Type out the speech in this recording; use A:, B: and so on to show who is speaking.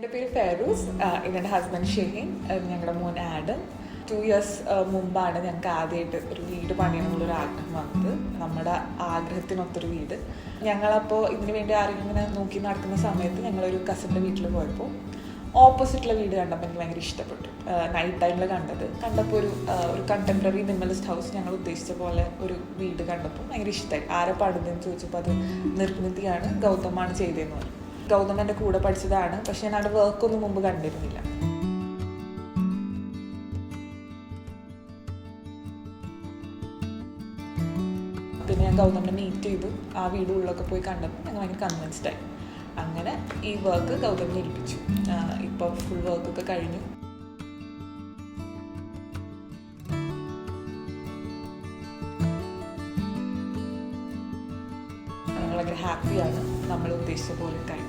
A: എൻ്റെ പേര് ഫെറൂസ്, ഇതെൻ്റെ ഹസ്ബൻഡ് ഷെഹീൻ, ഞങ്ങളുടെ മോൻ ആഡം. 2 years മുമ്പാണ് ഞങ്ങൾക്ക് ആദ്യമായിട്ട് ഒരു വീട് പണിയണമെന്നുള്ളൊരു ആഗ്രഹം വന്നത്. നമ്മുടെ ആഗ്രഹത്തിനൊത്തൊരു വീട്. ഞങ്ങളപ്പോൾ ഇതിനു വേണ്ടി ആരെങ്കിലും ഇങ്ങനെ നോക്കി നടക്കുന്ന സമയത്ത് ഞങ്ങളൊരു കസിൻ്റെ വീട്ടിൽ പോയപ്പോൾ ഓപ്പോസിറ്റുള്ള വീട് കണ്ടപ്പോൾ എനിക്ക് ഭയങ്കര ഇഷ്ടപ്പെട്ടു. നൈറ്റ് ടൈമിൽ കണ്ടപ്പോൾ ഒരു കണ്ടംപററി മിനിമലിസ്റ്റ് ഹൗസ് ഞങ്ങൾ ഉദ്ദേശിച്ച പോലെ ഒരു വീട് കണ്ടപ്പോൾ ഭയങ്കര ഇഷ്ടമായി. ആരെ പണിതെന്ന് ചോദിച്ചപ്പോൾ അത് നിർമ്മിതിയാണ്, ഗൗതമാണ് ചെയ്തതെന്ന് പറഞ്ഞു. ഗൗതം എൻ്റെ കൂടെ പഠിച്ചതാണ്, പക്ഷെ ഞാൻ അവിടെ വർക്കൊന്നും മുമ്പ് കണ്ടിരുന്നില്ല. പിന്നെ ഞാൻ ഗൗതമിനെ മീറ്റ് ചെയ്തു. ആ വീട് ഉള്ളൊക്കെ പോയി കണ്ടപ്പോൾ ഞങ്ങൾ ഭയങ്കര കൺവിൻസ്ഡ് ആയി. അങ്ങനെ ഈ വർക്ക് ഗൗതമിനെ ഏൽപ്പിച്ചു. ഇപ്പം ഫുൾ വർക്കൊക്കെ കഴിഞ്ഞു. ഞങ്ങൾ ഭയങ്കര ഹാപ്പിയാണ്. നമ്മൾ ഉദ്ദേശിച്ച പോലെ കഴിഞ്ഞു.